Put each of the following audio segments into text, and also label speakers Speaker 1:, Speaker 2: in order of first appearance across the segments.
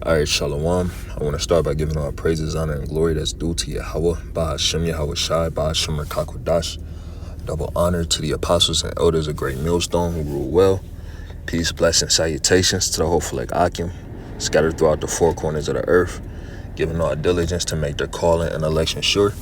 Speaker 1: Alright, Shalom. I want to start by giving all praises, honor, and glory that's due to Yahweh, Ba'ashem Yahweh Shai, Ba'ashem Rakakwadash. Double honor to the apostles and elders of Great Millstone who rule well. Peace, blessing, salutations to the whole Philek Akim, scattered throughout the four corners of the earth, giving all diligence to make their calling and election sure,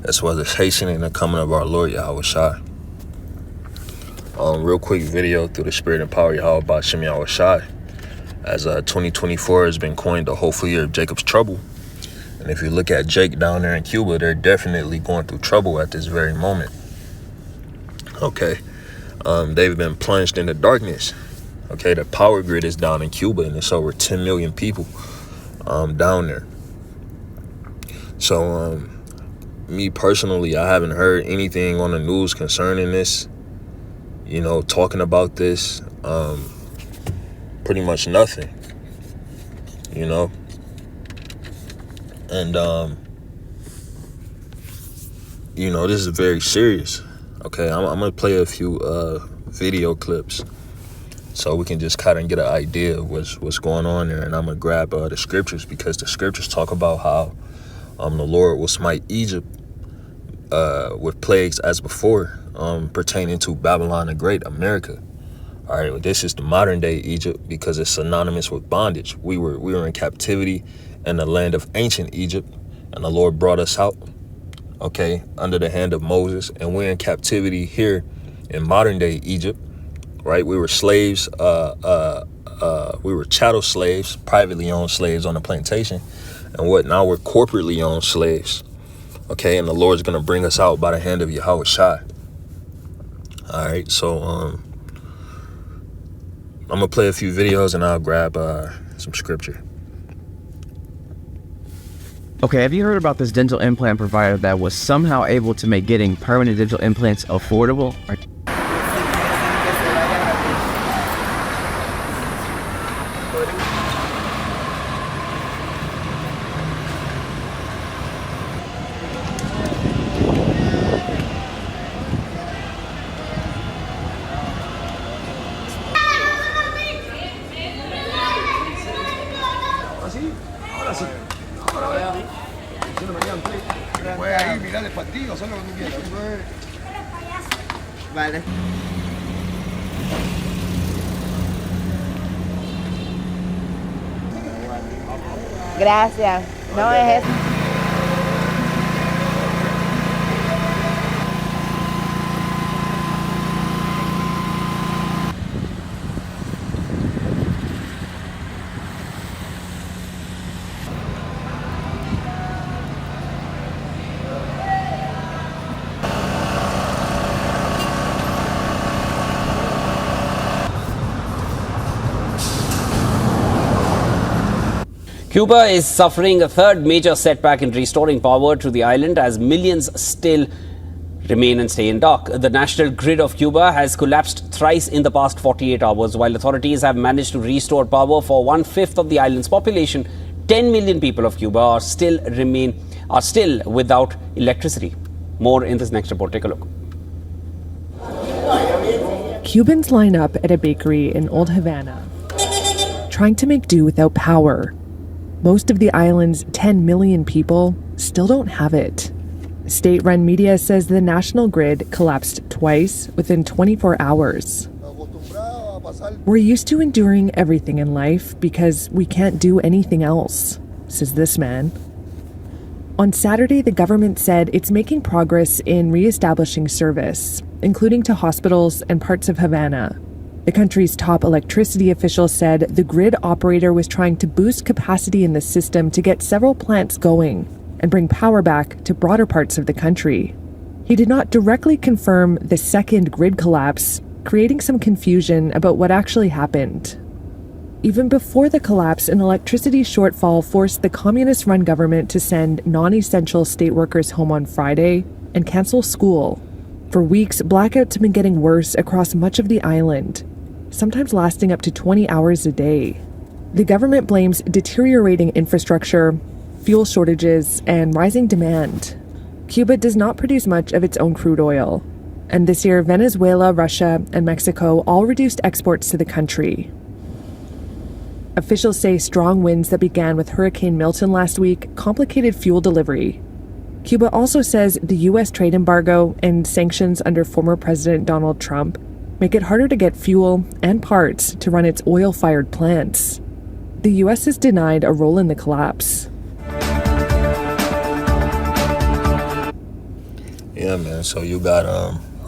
Speaker 1: as well as hastening the coming of our Lord Yahweh Shai. Real quick video through the spirit and power of Yahweh Ba'ashem Yahweh Shai. As 2024 has been coined the hopeful year of Jacob's trouble. And if you look at Jake down there in Cuba, they're definitely going through trouble at this very moment. Okay. They've been plunged into darkness. Okay, the power grid is down in Cuba, and it's over 10 million people down there. So, me personally, I haven't heard anything on the news concerning this, talking about this. Pretty much nothing, and this is very serious. Okay, I'm gonna play a few video clips so we can just kind of get an idea of what's going on there, and I'm gonna grab the scriptures, because the scriptures talk about how the Lord will smite Egypt with plagues as before, pertaining to Babylon the Great, America. All right, well, this is the modern day Egypt because it's synonymous with bondage. We were in captivity in the land of ancient Egypt, and the Lord brought us out, okay, under the hand of Moses, and we're in captivity here in modern day Egypt, right? We were slaves, we were chattel slaves, privately owned slaves on the plantation, and now we're corporately owned slaves, okay? And the Lord's gonna bring us out by the hand of Yahweh Shai. All right, so I'm going to play a few videos and I'll grab some scripture.
Speaker 2: Okay, have you heard about this dental implant provider that was somehow able to make getting permanent dental implants affordable?
Speaker 3: Vale. Gracias. No es eso.
Speaker 4: Cuba is suffering a third major setback in restoring power to the island as millions still remain and stay in dock. The national grid of Cuba has collapsed thrice in the past 48 hours. While authorities have managed to restore power for 1/5 of the island's population, 10 million people of Cuba are still without electricity. More in this next report. Take a look.
Speaker 5: Cubans line up at a bakery in Old Havana, trying to make do without power. Most of the island's 10 million people still don't have it. State-run media says the national grid collapsed twice within 24 hours. We're used to enduring everything in life because we can't do anything else, says this man. On Saturday, the government said it's making progress in re-establishing service, including to hospitals and parts of Havana. The country's top electricity official said the grid operator was trying to boost capacity in the system to get several plants going and bring power back to broader parts of the country. He did not directly confirm the second grid collapse, creating some confusion about what actually happened. Even before the collapse, an electricity shortfall forced the communist-run government to send non-essential state workers home on Friday and cancel school. For weeks, blackouts have been getting worse across much of the island, sometimes lasting up to 20 hours a day. The government blames deteriorating infrastructure, fuel shortages, and rising demand. Cuba does not produce much of its own crude oil, and this year Venezuela, Russia, and Mexico all reduced exports to the country. Officials say strong winds that began with Hurricane Milton last week complicated fuel delivery. Cuba also says the U.S. trade embargo and sanctions under former President Donald Trump make it harder to get fuel and parts to run its oil-fired plants. The U.S. is denied a role in the collapse.
Speaker 1: Yeah, man. So you got,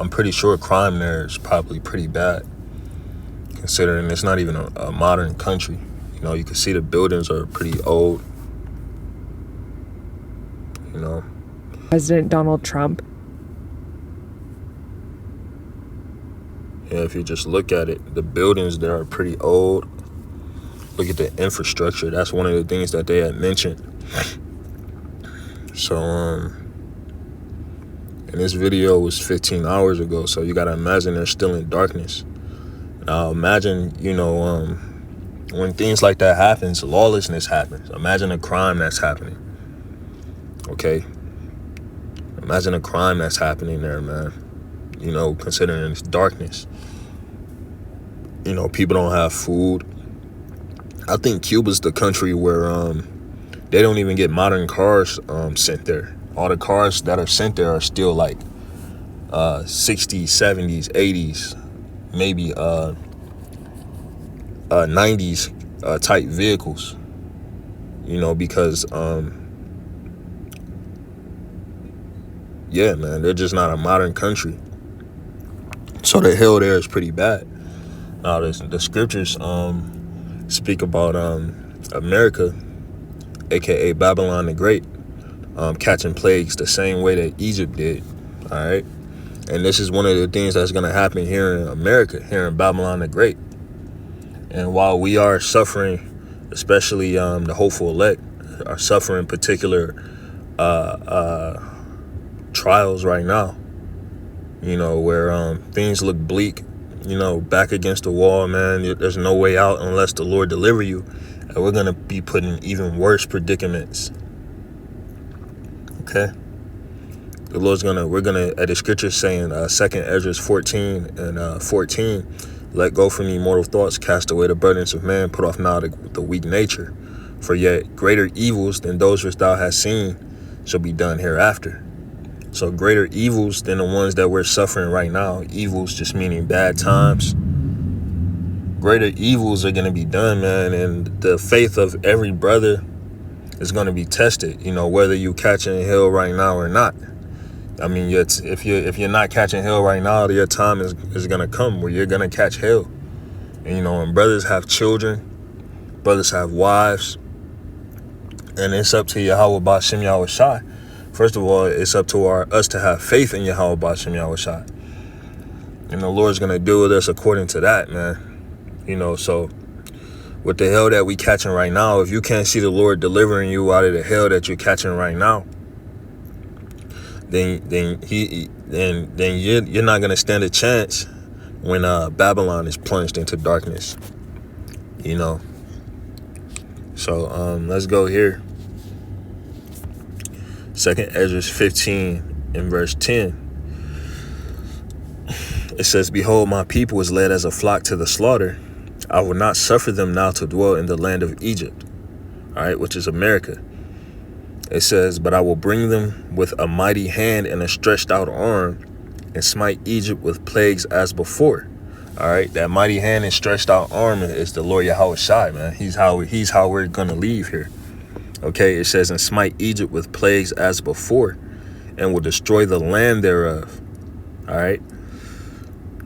Speaker 1: I'm pretty sure crime there is probably pretty bad, considering it's not even a modern country. You know, you can see the buildings are pretty old. You know.
Speaker 5: President Donald Trump.
Speaker 1: Yeah, if you just look at it, the buildings there are pretty old. Look at the infrastructure. That's one of the things that they had mentioned. So, and this video was 15 hours ago, so you gotta imagine they're still in darkness. Now, imagine, you know, when things like that happens, lawlessness happens. Imagine a crime that's happening. Okay? Imagine a crime that's happening there, man. You know, considering it's darkness. You know, people don't have food. I think Cuba's the country where they don't even get modern cars sent there. All the cars that are sent there are still like 60s, 70s, 80s, maybe 90s type vehicles. You know, because yeah, man, they're just not a modern country. So the hell there is pretty bad. Now the scriptures speak about America, aka Babylon the Great, catching plagues the same way that Egypt did. All right, and this is one of the things that's gonna happen here in America, here in Babylon the Great. And while we are suffering, especially the hopeful elect are suffering particular trials right now, you know, where things look bleak, you know, back against the wall, man. There's no way out unless the Lord deliver you. And we're going to be put in even worse predicaments. Okay? We're going to, at the scripture saying, 2nd Ezra 14 and 14, let go from ye mortal thoughts, cast away the burdens of man, put off now the weak nature. For yet greater evils than those which thou hast seen shall be done hereafter. So greater evils than the ones that we're suffering right now. Evils just meaning bad times. Greater evils are going to be done, man. And the faith of every brother is going to be tested, you know, whether you catching hell right now or not. I mean, if you're not catching hell right now, your time is going to come where you're going to catch hell. And, you know, and brothers have children. Brothers have wives. And it's up to Yahweh Ba'Shem Yahweh Shai. First of all, it's up to us to have faith in Yahweh Ba'Shem Yahweh Shai. And the Lord's going to deal with us according to that, man. You know, so with the hell that we catching right now, if you can't see the Lord delivering you out of the hell that you're catching right now, then you're not going to stand a chance when Babylon is plunged into darkness. You know. So let's go here. 2nd Ezra 15 and verse 10. It says, behold, my people is led as a flock to the slaughter. I will not suffer them now to dwell in the land of Egypt. All right, which is America. It says, but I will bring them with a mighty hand and a stretched out arm and smite Egypt with plagues as before. All right, that mighty hand and stretched out arm is the Lord Yahweh Shai, man. He's how we're going to leave here. Okay, it says, and smite Egypt with plagues as before, and will destroy the land thereof. All right.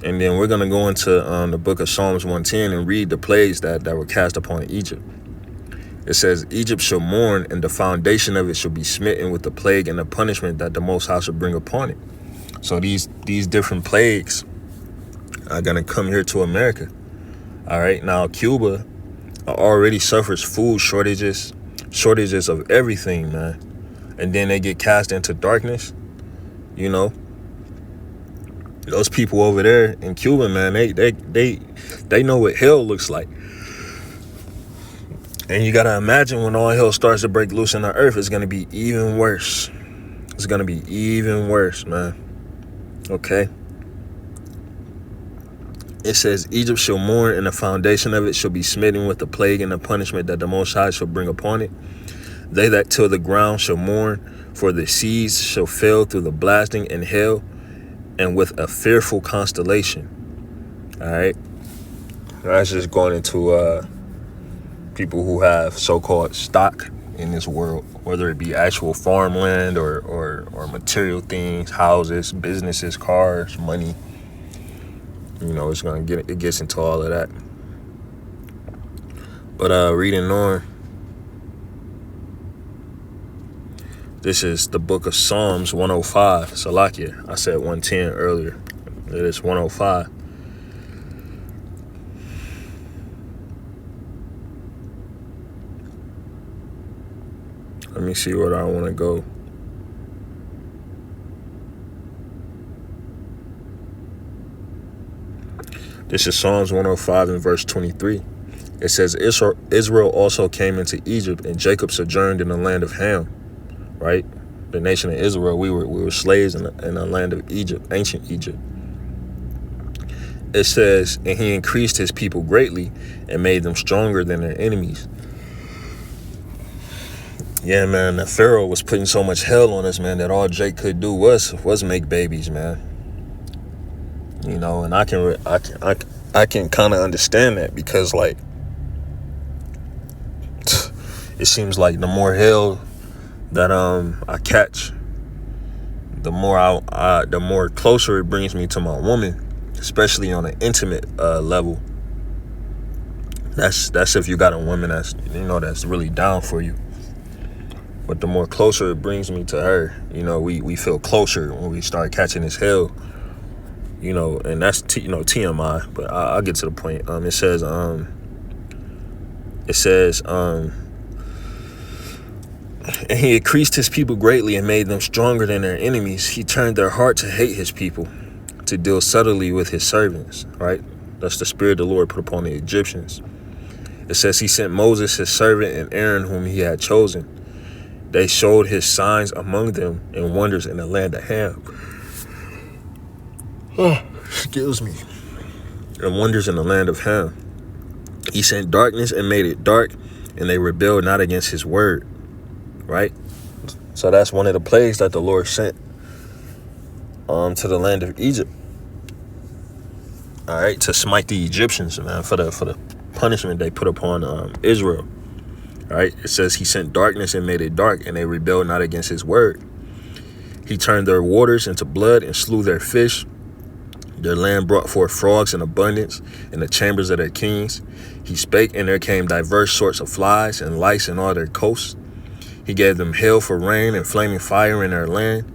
Speaker 1: And then we're going to go into the book of Psalms 110 and read the plagues that were cast upon Egypt. It says, Egypt shall mourn, and the foundation of it shall be smitten with the plague and the punishment that the Most High shall bring upon it. So these different plagues are going to come here to America. All right. Now, Cuba already suffers food shortages of everything, man. And then they get cast into darkness. You know, those people over there in Cuba, man, they know what hell looks like. And you got to imagine when all hell starts to break loose in the earth, it's going to be even worse. It's going to be even worse, man. Okay. It says, Egypt shall mourn, and the foundation of it shall be smitten with the plague and the punishment that the Most High shall bring upon it. They that till the ground shall mourn, for the seas shall fail through the blasting and hail, and with a fearful constellation. All right. That's just going into people who have so-called stock in this world, whether it be actual farmland or material things, houses, businesses, cars, money. You know, it gets into all of that. But reading on, this is the book of Psalms 105. Salakia. I said 110 earlier. It is 105. Let me see where I want to go. This is Psalms 105 and verse 23. It says, Israel also came into Egypt, and Jacob sojourned in the land of Ham. Right? The nation of Israel, we were slaves in the land of Egypt, ancient Egypt. It says, and he increased his people greatly and made them stronger than their enemies. Yeah, man, the Pharaoh was putting so much hell on us, man, that all Jake could do was make babies, man. You know, and I can kind of understand that, because like it seems like the more hell that I catch, the more closer it brings me to my woman, especially on an intimate level. That's if you got a woman that's really down for you. But the more closer it brings me to her, you know, we feel closer when we start catching this hell. You know, and that's TMI, but I'll get to the point. It says, and he increased his people greatly and made them stronger than their enemies. He turned their heart to hate his people, to deal subtly with his servants, right? That's the spirit the Lord put upon the Egyptians. It says he sent Moses, his servant, and Aaron, whom he had chosen. They showed his signs among them and wonders in the land of Ham. Excuse me. And wonders in the land of Ham. He sent darkness and made it dark, and they rebelled not against his word. Right? So that's one of the plagues that the Lord sent to the land of Egypt. All right, to smite the Egyptians, man, for the punishment they put upon Israel. All right, it says he sent darkness and made it dark, and they rebelled not against his word. He turned their waters into blood and slew their fish. Their land brought forth frogs in abundance in the chambers of their kings. He spake, and there came diverse sorts of flies and lice in all their coasts. He gave them hail for rain and flaming fire in their land.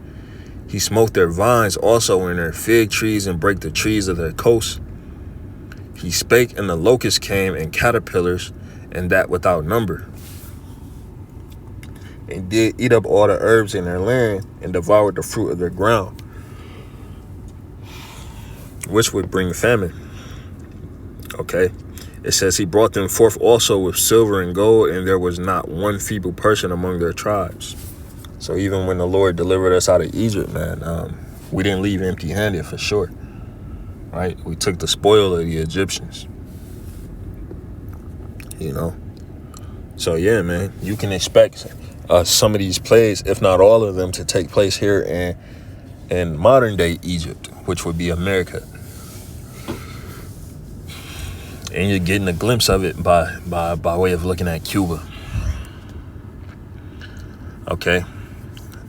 Speaker 1: He smote their vines also in their fig trees and brake the trees of their coasts. He spake, and the locusts came, and caterpillars, and that without number. And did eat up all the herbs in their land, and devoured the fruit of their ground, which would bring famine. Okay. It says he brought them forth also with silver and gold, and there was not one feeble person among their tribes. So even when the Lord delivered us out of Egypt, man, we didn't leave empty-handed for sure. Right? We took the spoil of the Egyptians. You know? So yeah, man, you can expect some of these plagues, if not all of them, to take place here in modern day Egypt, which would be America. And you're getting a glimpse of it by way of looking at Cuba. Okay.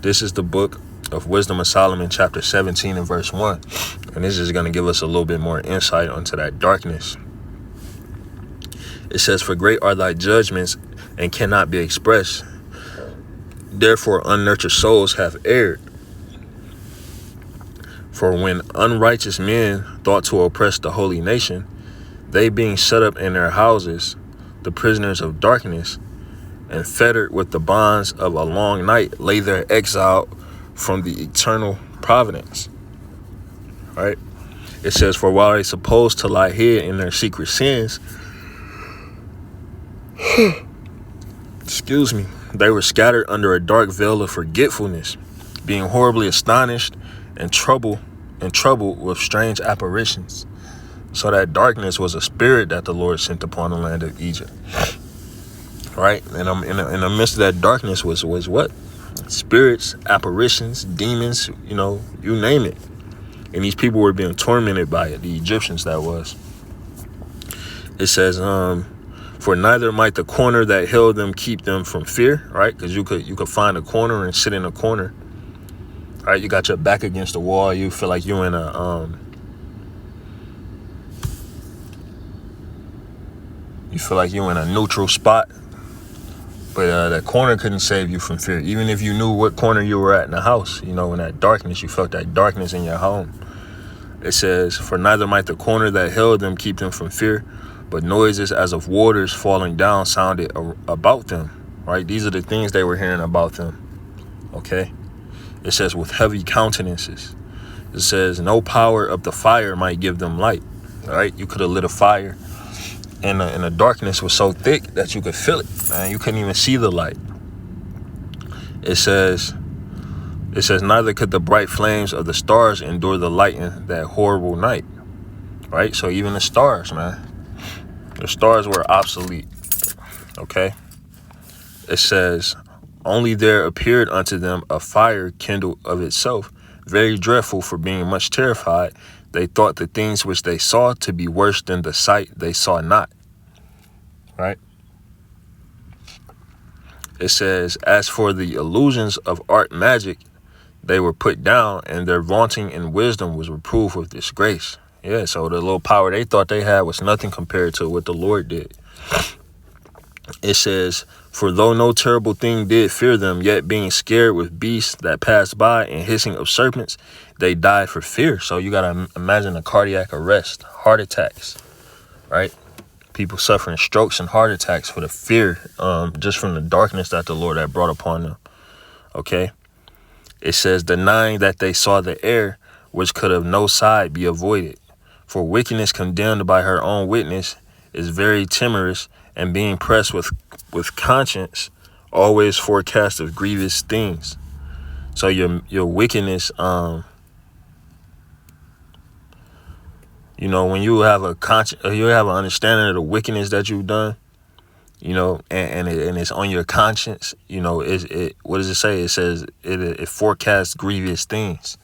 Speaker 1: This is the book of Wisdom of Solomon, chapter 17 and verse 1. And this is going to give us a little bit more insight onto that darkness. It says, for great are thy judgments and cannot be expressed. Therefore unnurtured souls have erred. For when unrighteous men thought to oppress the holy nation, they being shut up in their houses, the prisoners of darkness, and fettered with the bonds of a long night, lay there exiled from the eternal providence. All right? It says, for while they supposed to lie hid in their secret sins, excuse me, they were scattered under a dark veil of forgetfulness, being horribly astonished and troubled with strange apparitions. So that darkness was a spirit that the Lord sent upon the land of Egypt. Right? And in the midst of that darkness was what? Spirits, apparitions, demons, you name it. And these people were being tormented by it, the Egyptians that was. It says, for neither might the corner that held them keep them from fear, right? Because you could find a corner and sit in a corner. Right? You got your back against the wall. You feel like you're in a neutral spot. But that corner couldn't save you from fear. Even if you knew what corner you were at in the house, in that darkness, you felt that darkness in your home. It says, for neither might the corner that held them keep them from fear, but noises as of waters falling down sounded about them. Right? These are the things they were hearing about them. Okay? It says, with heavy countenances. It says, no power of the fire might give them light. All right? You could have lit a fire. And the darkness was so thick that you could feel it, man. You couldn't even see the light. It says, neither could the bright flames of the stars endure the light in that horrible night. Right? So even the stars, man. The stars were obsolete. Okay? It says, only there appeared unto them a fire kindled of itself, very dreadful for being much terrified. They thought the things which they saw to be worse than the sight they saw not. Right? It says, as for the illusions of art magic, they were put down, and their vaunting in wisdom was reproved with disgrace. Yeah, so the little power they thought they had was nothing compared to what the Lord did. It says, for though no terrible thing did fear them, yet being scared with beasts that passed by and hissing of serpents, they died for fear. So you got to imagine a cardiac arrest, heart attacks, right? People suffering strokes and heart attacks for the fear, just from the darkness that the Lord had brought upon them. Okay. It says, denying that they saw the air, which could of no side be avoided. For wickedness condemned by her own witness is very timorous, and being pressed with conscience always forecast of grievous things. So your wickedness, when you have you have an understanding of the wickedness that you've done, and it's on your conscience, what does it say? It says it forecasts grievous things,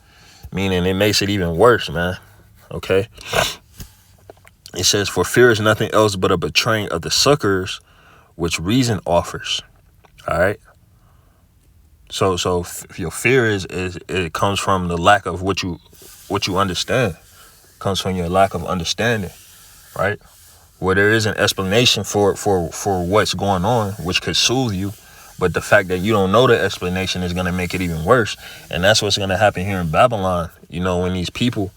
Speaker 1: meaning it makes it even worse, man. Okay. It says, for fear is nothing else but a betraying of the succors which reason offers. All right. So your fear is it comes from the lack of what you understand. It comes from your lack of understanding, right? Where there is an explanation for what's going on, which could soothe you, but the fact that you don't know the explanation is going to make it even worse. And that's what's going to happen here in Babylon. When these people,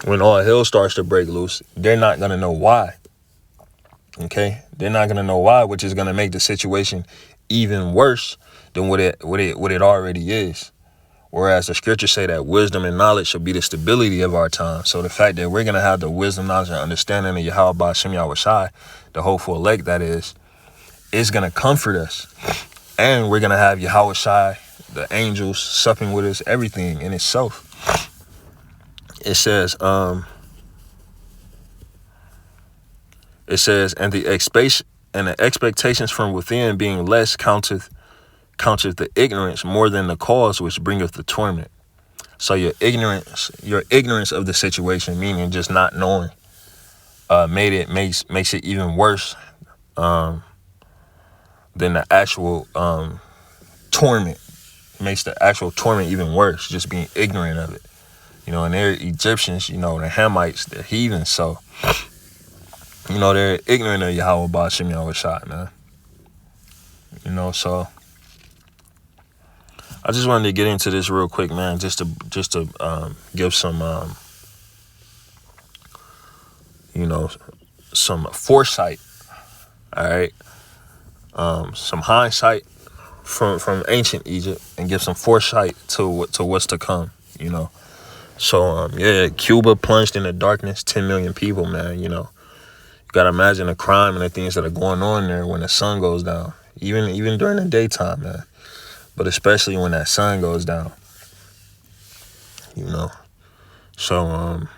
Speaker 1: when all hell starts to break loose, they're not going to know why. Okay? They're not going to know why, which is going to make the situation even worse than what it already is. Whereas the scriptures say that wisdom and knowledge shall be the stability of our time. So the fact that we're going to have the wisdom, knowledge, and understanding of Yahweh Ba'Shem Yahushai, the hopeful elect that is going to comfort us. And we're going to have Yahushai, the angels, supping with us, everything in itself. It says, and the expectations from within being less counteth the ignorance more than the cause which bringeth the torment. So your ignorance of the situation, meaning just not knowing, makes it even worse than the actual torment. Makes the actual torment even worse, just being ignorant of it. And they're Egyptians, the Hamites, they're heathens, so they're ignorant of Yahweh Ba'Shem Yahushai, man. So I just wanted to get into this real quick, man, just to give some some foresight, all right, some hindsight from ancient Egypt, and give some foresight to what's to come, So, Cuba plunged into darkness, 10 million people, man, You got to imagine the crime and the things that are going on there when the sun goes down, even during the daytime, man. But especially when that sun goes down, So,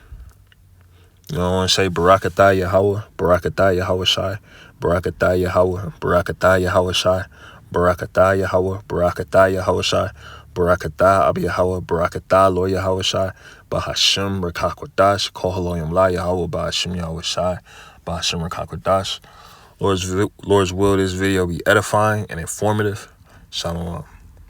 Speaker 1: You know, I want to say Barakatah Yahweh, Barakatah Yahweh Shai, Barakatah Yahweh, Barakatah Yahweh Shai, Barakatah Yahweh, Barakatah Yahweh Shai, Barakatah Ab Yahweh, Barakatah Lord Yahweh Shai, Bahashim Rakakwadash, Kohaloyam La Yahweh, Bahashim Yahweh Shai, Bahashim Rakakwadash. Lord's will this video be edifying and informative. Shalom.